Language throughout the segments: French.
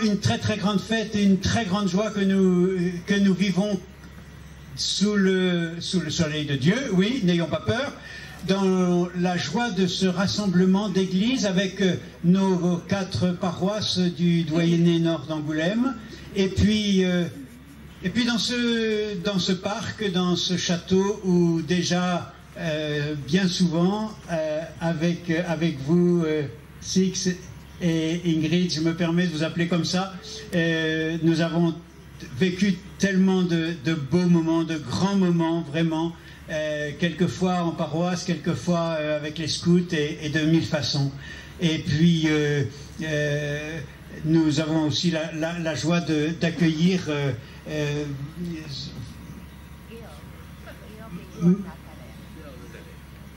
une très très grande fête et une très grande joie que nous vivons sous le soleil de Dieu, oui, n'ayons pas peur, dans la joie de ce rassemblement d'églises avec nos 4 paroisses du Doyenné Nord d'Angoulême, et puis dans ce parc, dans ce château où déjà bien souvent avec vous Six et Ingrid, je me permets de vous appeler comme ça, nous avons vécu tellement de beaux moments, de grands moments vraiment, quelquefois en paroisse, quelquefois avec les scouts et de mille façons. Et puis nous avons aussi la joie d'accueillir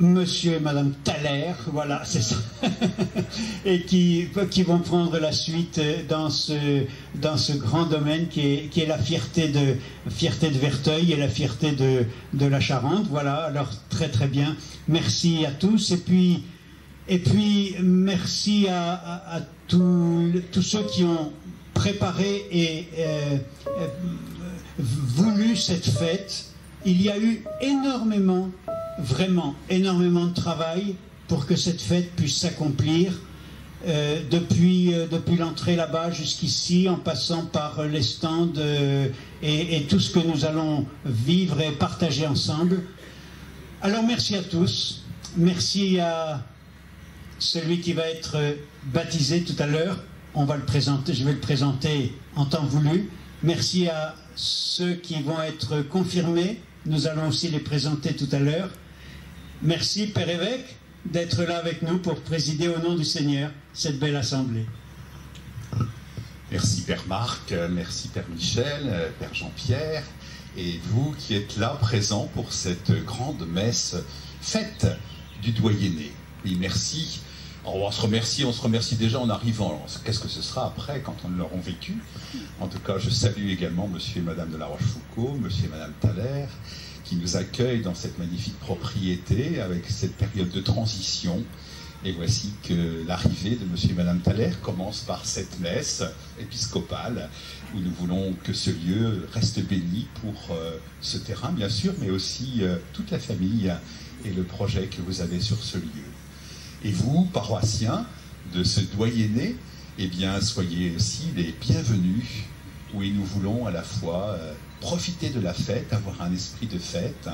Monsieur et Madame Thaler, voilà, c'est ça, et qui vont prendre la suite dans ce grand domaine qui est la fierté de Verteuil et la fierté de la Charente. Voilà, alors très très bien. Merci à tous, et puis merci à tous ceux qui ont préparé et voulu cette fête. Il y a eu vraiment énormément de travail pour que cette fête puisse s'accomplir, depuis l'entrée là-bas jusqu'ici, en passant par les stands et tout ce que nous allons vivre et partager ensemble. Alors merci à tous, merci à celui qui va être baptisé tout à l'heure, je vais le présenter en temps voulu. Merci à ceux qui vont être confirmés, nous allons aussi les présenter tout à l'heure. Merci Père Évêque d'être là avec nous pour présider au nom du Seigneur cette belle assemblée. Merci Père Marc, merci Père Michel, Père Jean-Pierre, et vous qui êtes là présents pour cette grande messe fête du Doyenné. Oui, merci. Alors, on se remercie déjà en arrivant. Qu'est-ce que ce sera après quand on l'aura vécu? En tout cas, je salue également Monsieur et Madame de la Rochefoucauld, Monsieur et Madame Thaler, qui nous accueillent dans cette magnifique propriété avec cette période de transition. Et voici que l'arrivée de Monsieur et Madame Thaler commence par cette messe épiscopale où nous voulons que ce lieu reste béni pour ce terrain, bien sûr, mais aussi toute la famille et le projet que vous avez sur ce lieu. Et vous, paroissiens de ce Doyenné, eh bien, soyez aussi les bienvenus. Oui, nous voulons à la fois profiter de la fête, avoir un esprit de fête,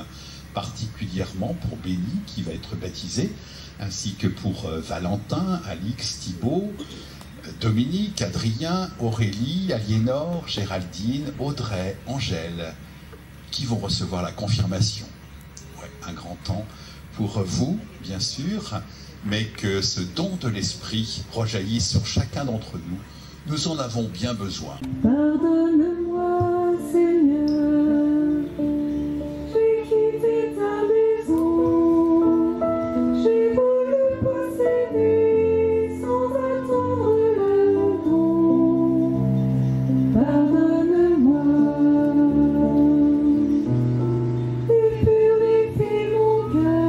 particulièrement pour Béni qui va être baptisé, ainsi que pour Valentin, Alix, Thibaut, Dominique, Adrien, Aurélie, Aliénor, Géraldine, Audrey, Angèle, qui vont recevoir la confirmation. Ouais, un grand temps pour vous, bien sûr, mais que ce don de l'esprit rejaillisse sur chacun d'entre nous. Nous en avons bien besoin. Pardonne-moi, Seigneur, j'ai quitté ta maison, j'ai voulu posséder sans attendre le don. Pardonne-moi et purifie mon cœur.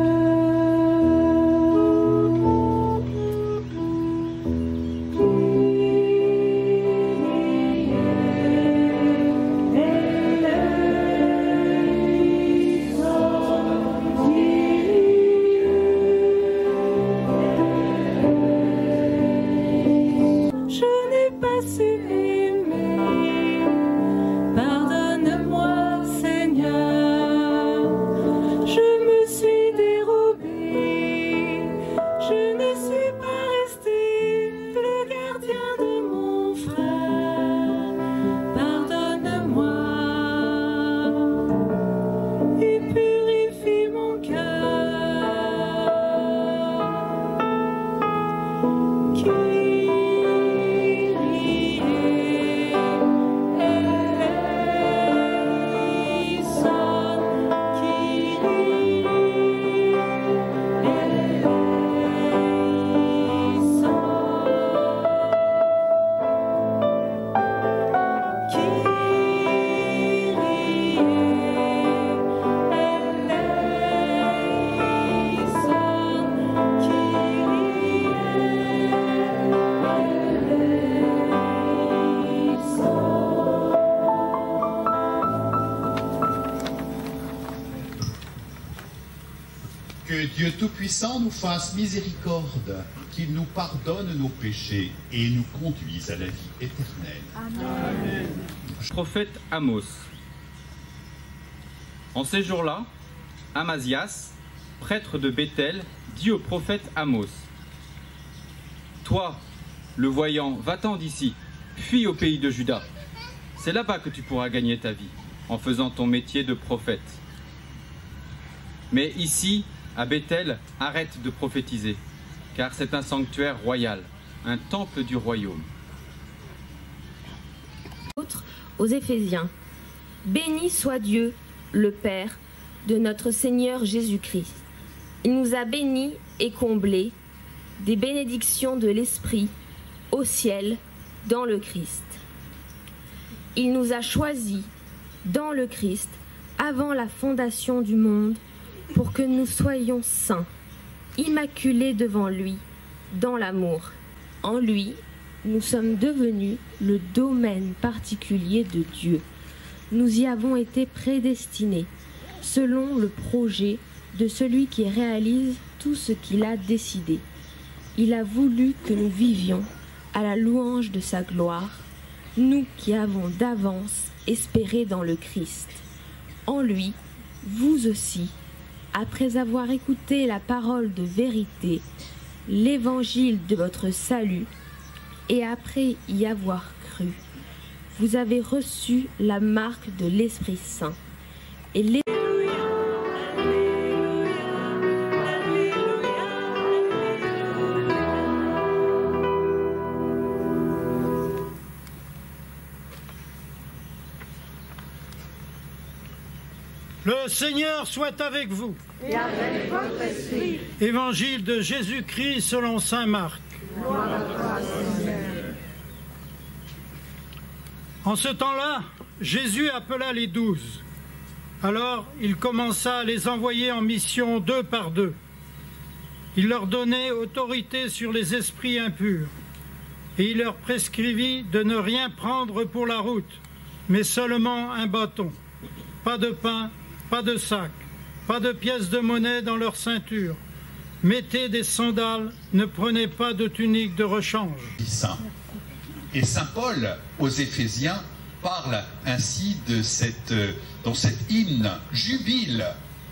Je n'ai pas su aimer que Dieu Tout-Puissant nous fasse miséricorde, qu'il nous pardonne nos péchés et nous conduise à la vie éternelle. Amen. Prophète Amos. En ces jours-là, Amazias, prêtre de Béthel, dit au prophète Amos: Toi, le voyant, va-t'en d'ici, fuis au pays de Juda. C'est là-bas que tu pourras gagner ta vie, en faisant ton métier de prophète. Mais ici, à Béthel, arrête de prophétiser, car c'est un sanctuaire royal, un temple du royaume. Aux Éphésiens. Béni soit Dieu, le Père de notre Seigneur Jésus-Christ. Il nous a bénis et comblés des bénédictions de l'Esprit au ciel dans le Christ. Il nous a choisis dans le Christ avant la fondation du monde pour que nous soyons saints, immaculés devant lui, dans l'amour. En lui, nous sommes devenus le domaine particulier de Dieu. Nous y avons été prédestinés, selon le projet de celui qui réalise tout ce qu'il a décidé. Il a voulu que nous vivions à la louange de sa gloire, nous qui avons d'avance espéré dans le Christ. En lui, vous aussi, après avoir écouté la parole de vérité, l'évangile de votre salut, et après y avoir cru, vous avez reçu la marque de l'Esprit Saint. Et Le Seigneur soit avec vous. Et avec votre esprit. Évangile de Jésus-Christ selon saint Marc. Gloire à toi, Seigneur. En ce temps-là, Jésus appela les 12. Alors il commença à les envoyer en mission 2 par 2. Il leur donnait autorité sur les esprits impurs. Et il leur prescrivit de ne rien prendre pour la route, mais seulement un bâton. Pas de pain, pas de sac, pas de pièces de monnaie dans leur ceinture. Mettez des sandales, ne prenez pas de tunique de rechange. Et saint Paul, aux Éphésiens, parle ainsi de dans cet hymne, jubile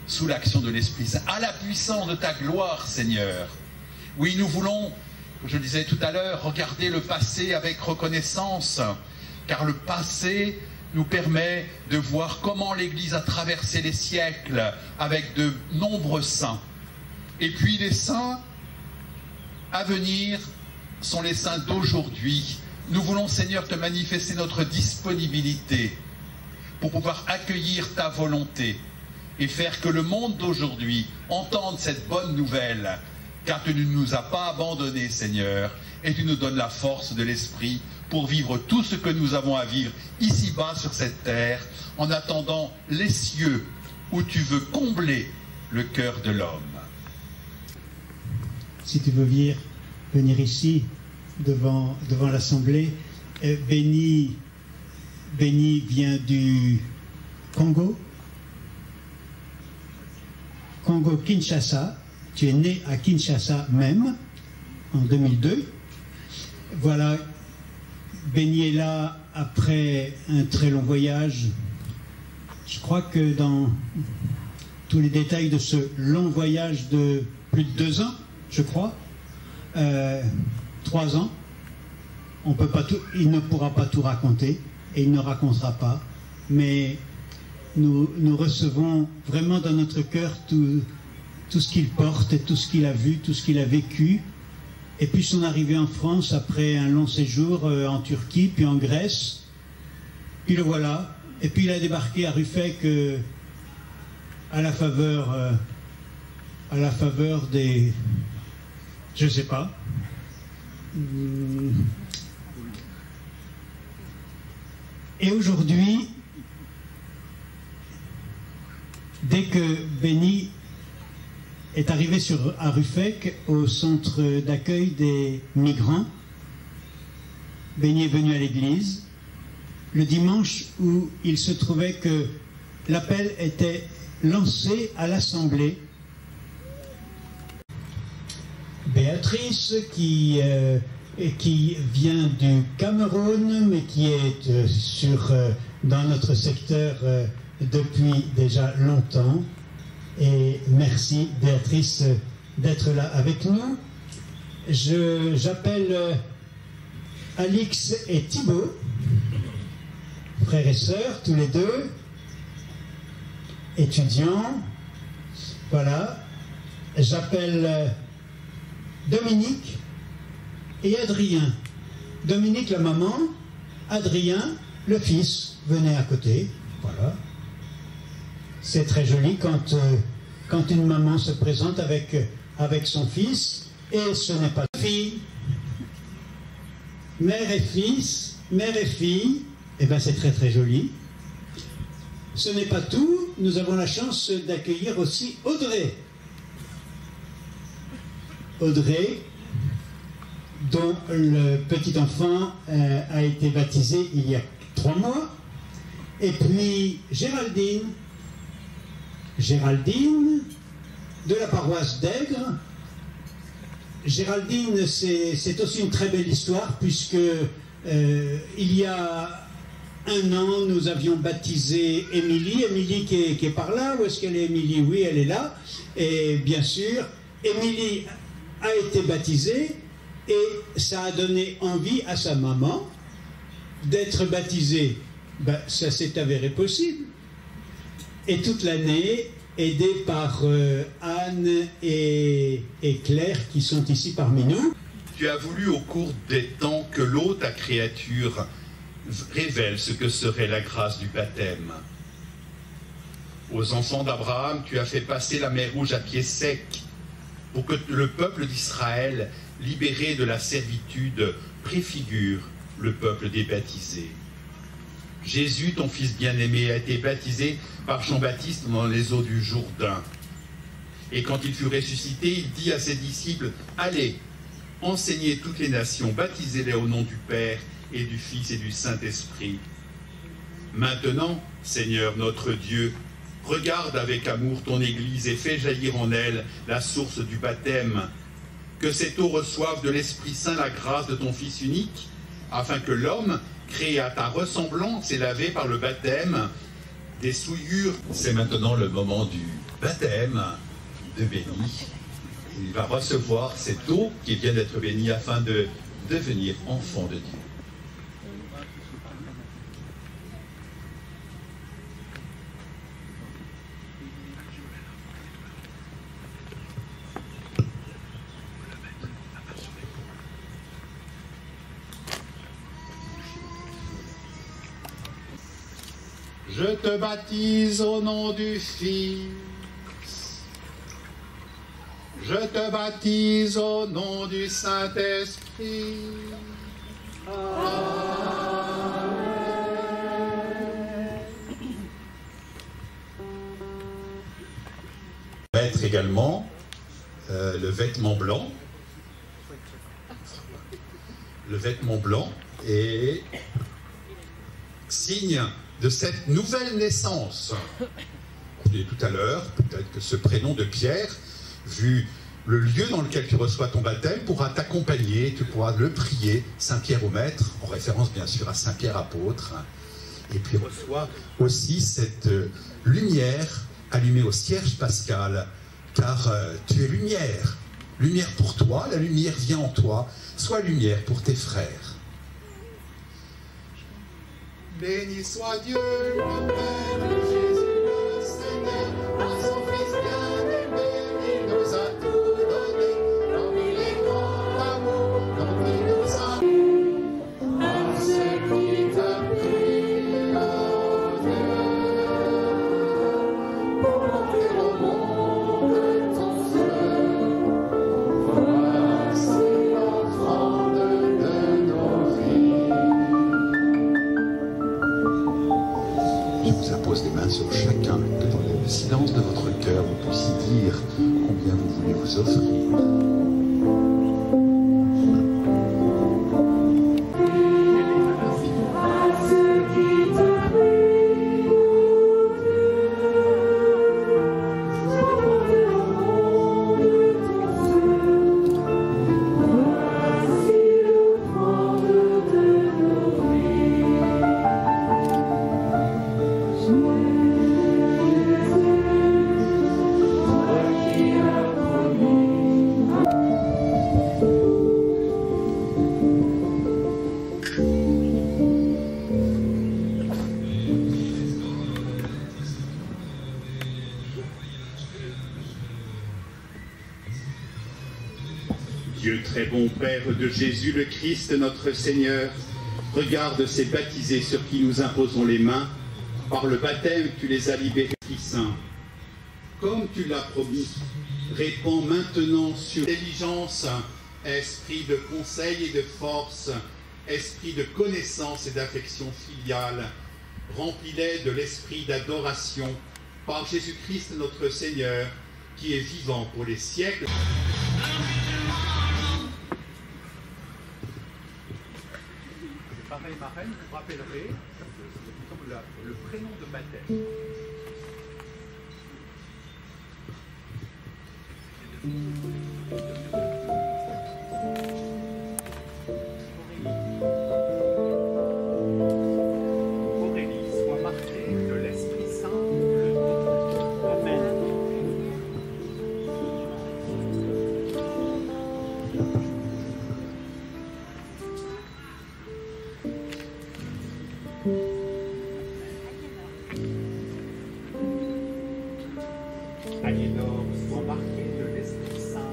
sous l'action de l'Esprit Saint, à la puissance de ta gloire, Seigneur. Oui, nous voulons, je le disais tout à l'heure, regarder le passé avec reconnaissance, car le passé nous permet de voir comment l'Église a traversé les siècles avec de nombreux saints. Et puis les saints à venir sont les saints d'aujourd'hui. Nous voulons, Seigneur, te manifester notre disponibilité pour pouvoir accueillir ta volonté et faire que le monde d'aujourd'hui entende cette bonne nouvelle, car tu ne nous as pas abandonnés, Seigneur, et tu nous donnes la force de l'Esprit pour vivre tout ce que nous avons à vivre ici-bas sur cette terre, en attendant les cieux où tu veux combler le cœur de l'homme. Si tu veux venir ici, devant l'Assemblée, Béni vient du Congo, Kinshasa. Tu es né à Kinshasa même, en 2002. Voilà, Béni est là après un très long voyage. Je crois que dans tous les détails de ce long voyage de plus de 2 ans, je crois, 3 ans, il ne pourra pas tout raconter et il ne racontera pas, mais nous recevons vraiment dans notre cœur tout ce qu'il porte et tout ce qu'il a vu, tout ce qu'il a vécu. Et puis son arrivée en France après un long séjour en Turquie, puis en Grèce, puis le voilà. Et puis il a débarqué à Ruffec à la faveur des... je sais pas. Et aujourd'hui, dès que Béni est arrivé à Ruffec, au centre d'accueil des migrants, Béni est venu à l'église le dimanche où il se trouvait que l'appel était lancé à l'Assemblée Béatrice qui vient du Cameroun, mais qui est dans notre secteur depuis déjà longtemps. Et merci Béatrice d'être là avec nous. J'appelle Alix et Thibaut, frères et sœurs, tous les deux, étudiants. Voilà. J'appelle Dominique et Adrien. Dominique, la maman, Adrien, le fils. Venez à côté. Voilà. C'est très joli quand une maman se présente avec son fils, et ce n'est pas fille. Mère et fils, mère et fille, eh bien c'est très très joli. Ce n'est pas tout, nous avons la chance d'accueillir aussi Audrey. Audrey, dont le petit enfant a été baptisé il y a 3 mois. Et puis Géraldine, de la paroisse d'Aigre. Géraldine, c'est aussi une très belle histoire, puisque il y a 1 an, nous avions baptisé Émilie. Émilie qui est par là. Où est-ce qu'elle est, Émilie? Oui, elle est là. Et bien sûr, Émilie a été baptisée, et ça a donné envie à sa maman d'être baptisée. Ben, ça s'est avéré possible. Et toute l'année, aidée par Anne et Claire, qui sont ici parmi nous. Tu as voulu au cours des temps que l'eau, ta créature, révèle ce que serait la grâce du baptême. Aux enfants d'Abraham, tu as fait passer la mer Rouge à pied sec, pour que le peuple d'Israël, libéré de la servitude, préfigure le peuple des baptisés. Jésus, ton fils bien-aimé, a été baptisé par Jean-Baptiste dans les eaux du Jourdain. Et quand il fut ressuscité, il dit à ses disciples, « Allez, enseignez toutes les nations, baptisez-les au nom du Père et du Fils et du Saint-Esprit. Maintenant, Seigneur notre Dieu, regarde avec amour ton Église et fais jaillir en elle la source du baptême, que cette eau reçoive de l'Esprit Saint la grâce de ton Fils unique, afin que l'homme, créé à ta ressemblance et lavé par le baptême des souillures. » C'est maintenant le moment du baptême de Béni. Il va recevoir cette eau qui vient d'être bénie afin de devenir enfant de Dieu. Je te baptise au nom du Fils. Je te baptise au nom du Saint-Esprit. Mettre également le vêtement blanc. Le vêtement blanc est signe de cette nouvelle naissance. On dit tout à l'heure, peut-être que ce prénom de Pierre, vu le lieu dans lequel tu reçois ton baptême, pourra t'accompagner, tu pourras le prier, Saint-Pierre au Maître, en référence bien sûr à Saint-Pierre apôtre, et puis reçoit aussi cette lumière allumée au cierge pascal, car tu es lumière, lumière pour toi, la lumière vient en toi, sois lumière pour tes frères. Béni soit Dieu, le Père de Jésus le Seigneur, par son Fils bien-aimé, il nous a tout donné, comme il est grand l'amour, comme il nous a mis. À ceux qui te prient, ô Dieu, pour montrer au monde ton feu, voici l'offrande de nos vies. Je vous impose les mains sur chacun, que dans le silence de votre cœur, vous puissiez dire combien vous voulez vous offrir. Dieu, très bon Père de Jésus le Christ, notre Seigneur, regarde ces baptisés sur qui nous imposons les mains. Par le baptême, tu les as libérés, Saint. Comme tu l'as promis, répands maintenant sur l'intelligence, esprit de conseil et de force, esprit de connaissance et d'affection filiale. Remplis-les de l'esprit d'adoration par Jésus-Christ notre Seigneur, qui est vivant pour les siècles. Pareil, ma reine, vous vous rappellerez comme le prénom de baptême. Aurélie, soit marquée de l'Esprit Saint. Amen. Aliénor, soit marqué de l'Esprit Saint.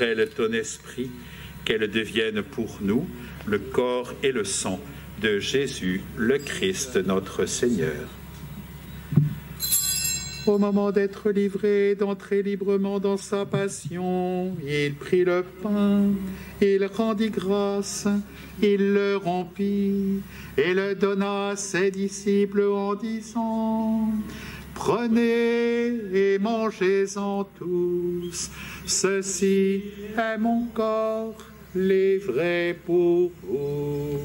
Elle ton esprit, qu'elle devienne pour nous le corps et le sang de Jésus, le Christ, notre Seigneur. Au moment d'être livré, d'entrer librement dans sa passion, il prit le pain, il rendit grâce, il le rompit et le donna à ses disciples en disant: prenez et mangez-en tous, ceci est mon corps livré pour vous.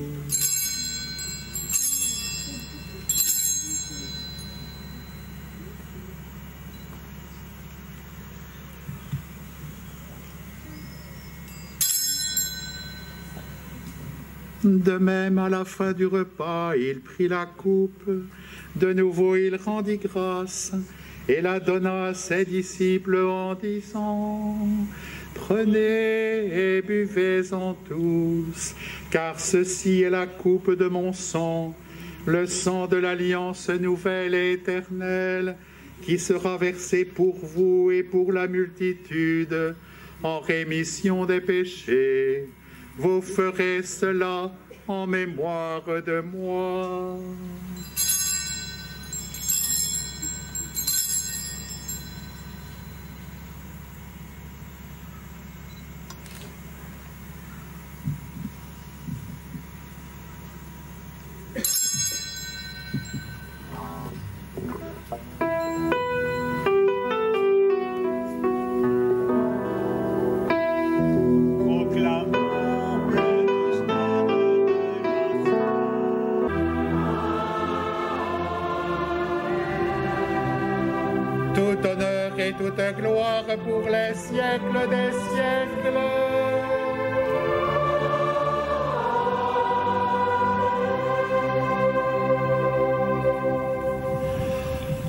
De même, à la fin du repas, il prit la coupe. De nouveau, il rendit grâce et la donna à ses disciples en disant: prenez et buvez-en tous, car ceci est la coupe de mon sang, le sang de l'alliance nouvelle et éternelle, qui sera versé pour vous et pour la multitude en rémission des péchés. Vous ferez cela en mémoire de moi. Tout honneur et toute gloire pour les siècles des siècles.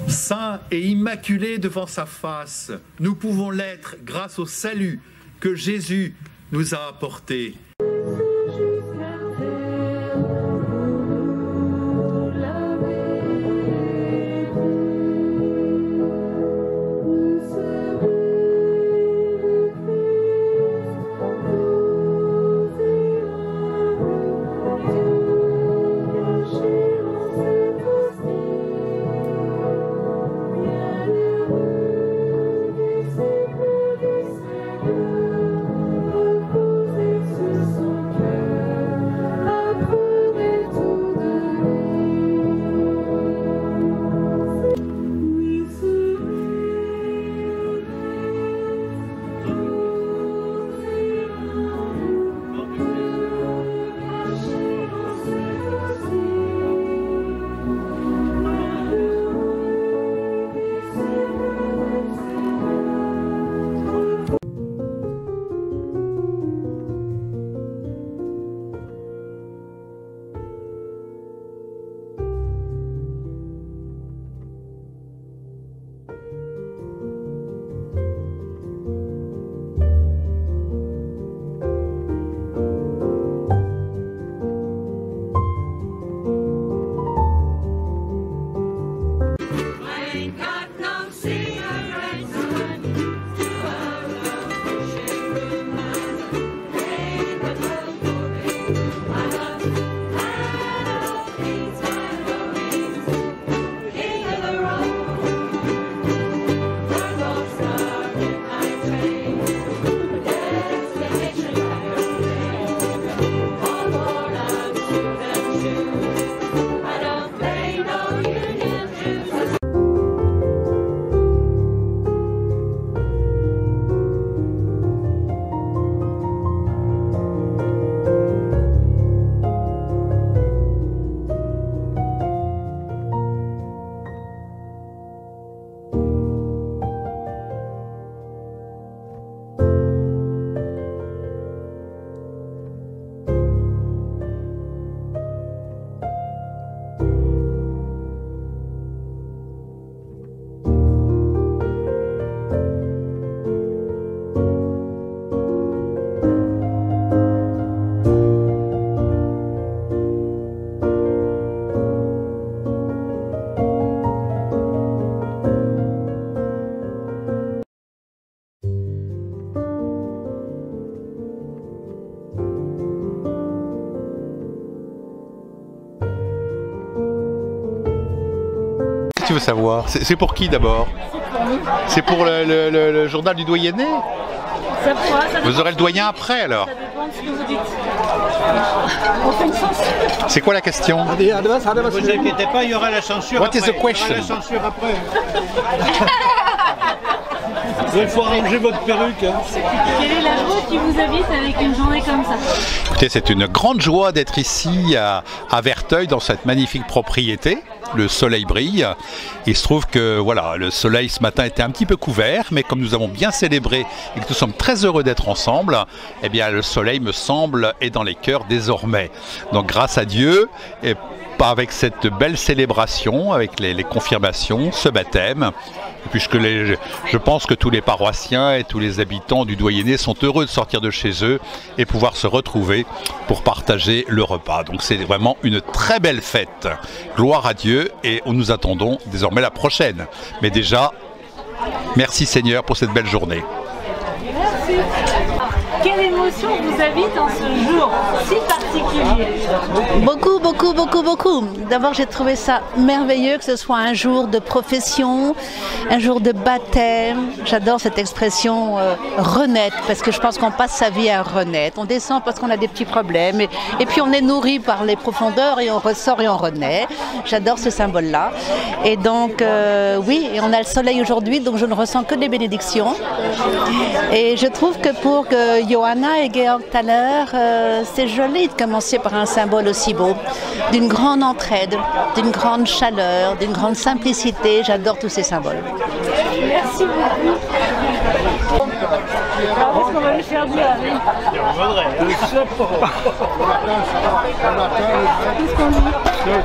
Saint et immaculé devant sa face, nous pouvons l'être grâce au salut que Jésus nous a apporté. Reposez veux savoir? C'est pour qui d'abord? C'est pour le journal du doyenné? Vous aurez le doyen après alors? Ça dépend de ce que vous dites. On fait une censure. C'est quoi la question? Ne vous inquiétez pas, il y aura la censure What après. is the question? Il y aura la censure après. Il faut arranger votre perruque. Hein. Quelle est la joie qui vous habite avec une journée comme ça? Écoutez, c'est une grande joie d'être ici à Verteuil, dans cette magnifique propriété. Le soleil brille. Il se trouve que voilà, le soleil ce matin était un petit peu couvert, mais comme nous avons bien célébré et que nous sommes très heureux d'être ensemble, eh bien le soleil me semble est dans les cœurs désormais. Donc grâce à Dieu, et avec cette belle célébration, avec les confirmations, ce baptême, puisque je pense que tous les paroissiens et tous les habitants du doyenné sont heureux de sortir de chez eux et pouvoir se retrouver pour partager le repas. Donc c'est vraiment une très belle fête. Gloire à Dieu et nous attendons désormais la prochaine. Mais déjà, merci Seigneur pour cette belle journée. Merci. Quelle émotion vous habite en ce jour si particulier? Beaucoup, beaucoup, beaucoup, beaucoup. D'abord, j'ai trouvé ça merveilleux que ce soit un jour de profession, un jour de baptême. J'adore cette expression renaître, parce que je pense qu'on passe sa vie à renaître. On descend parce qu'on a des petits problèmes et puis on est nourri par les profondeurs et on ressort et on renaît. J'adore ce symbole-là. Et donc, oui, et on a le soleil aujourd'hui, donc je ne ressens que des bénédictions. Et je trouve que pour Johanna et Georg tout à l'heure, c'est joli de commencer par un symbole aussi beau, d'une grande entraide, d'une grande chaleur, d'une grande simplicité. J'adore tous ces symboles. Merci beaucoup. Alors, qu'est-ce qu'on va lui faire dire, Harry?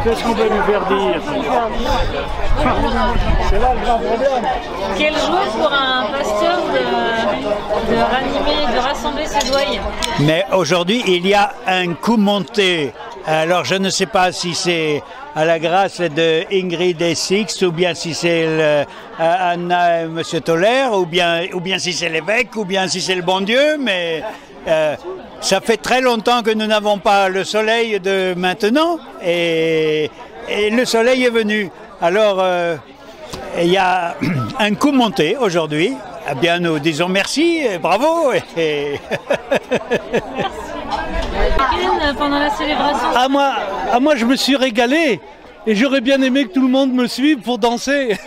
Qu'est-ce qu'on va lui faire dire? C'est là le grand problème. Quelle joie pour un pasteur de ranimer, de rassembler ses doyens. Mais aujourd'hui, il y a un coup monté. Alors, je ne sais pas si c'est à la grâce de Ingrid et Six, ou bien si c'est Anna et M. Toller, ou bien si c'est l'évêque, ou bien si c'est le bon Dieu, mais ça fait très longtemps que nous n'avons pas le soleil de maintenant, et le soleil est venu. Alors, il y a un coup monté aujourd'hui. Eh bien, nous disons merci, et bravo. Pendant la célébration. Moi, je me suis régalé. Et j'aurais bien aimé que tout le monde me suive pour danser.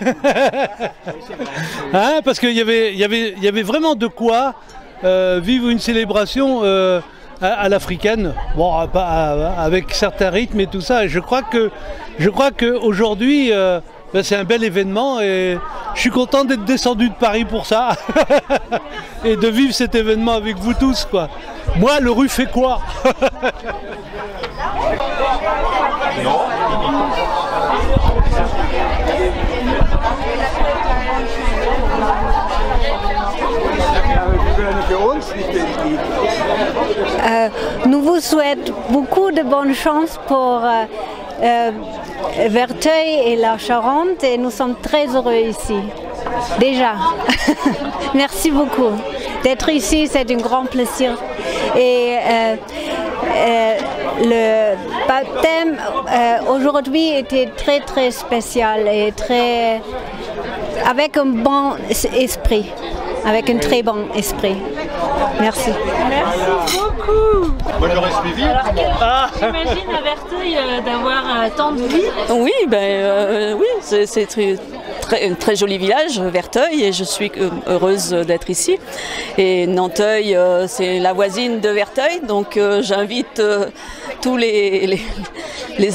Hein, parce qu'il y avait vraiment de quoi vivre une célébration à l'africaine. Bon, avec certains rythmes et tout ça. Et je crois que aujourd'hui, c'est un bel événement et je suis content d'être descendu de Paris pour ça. Et de vivre cet événement avec vous tous, quoi. Moi, le rue fait quoi? Nous vous souhaitons beaucoup de bonne chance pour Verteuil et la Charente et nous sommes très heureux ici. Déjà. Merci beaucoup. D'être ici, c'est un grand plaisir. Et le baptême aujourd'hui était très très spécial et très avec un bon esprit, avec un très bon esprit. Merci. Merci beaucoup. Moi j'aurais suivi. Alors, j'imagine à Verteuil d'avoir tant de vie. Oui, oui, c'est un très joli village, Verteuil, et je suis heureuse d'être ici. Et Nanteuil, c'est la voisine de Verteuil, donc j'invite tous les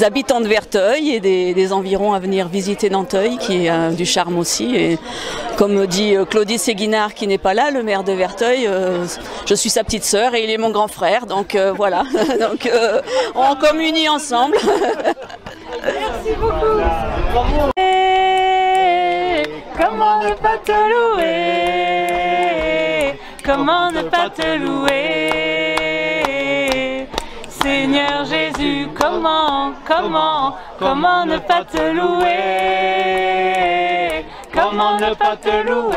habitants de Verteuil et des environs à venir visiter Nanteuil, qui a du charme aussi. Et comme dit Claudie Séguinard, qui n'est pas là, le maire de Verteuil, je suis sa petite sœur et il est mon grand frère, donc voilà. Donc on communie ensemble. Merci beaucoup. Comment ne pas te louer? Comment ne pas te louer? Seigneur Jésus, comment ne pas te louer? Comment ne pas te louer?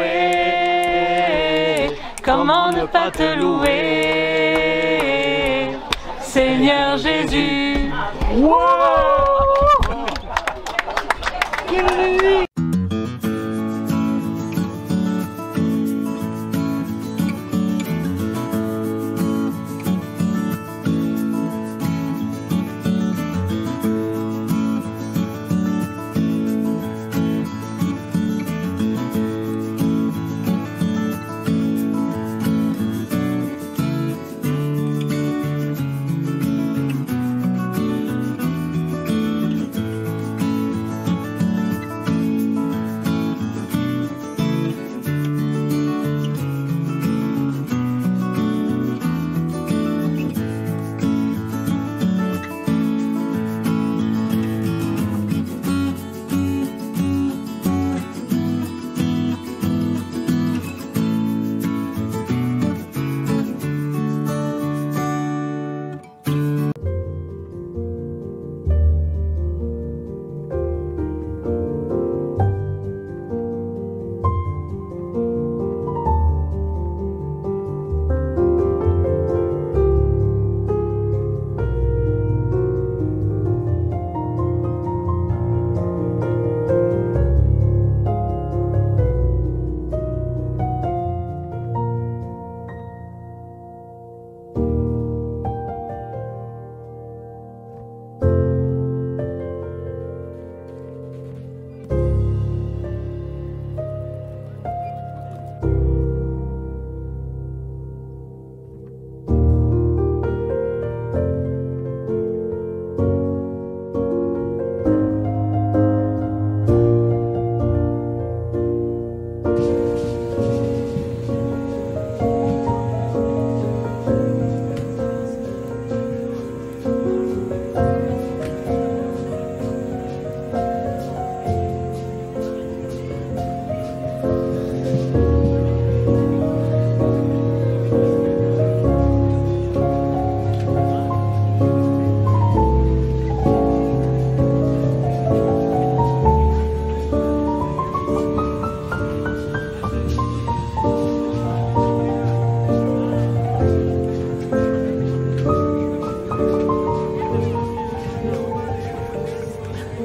Comment ne pas te louer? Seigneur Jésus. Wow!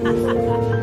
Amen.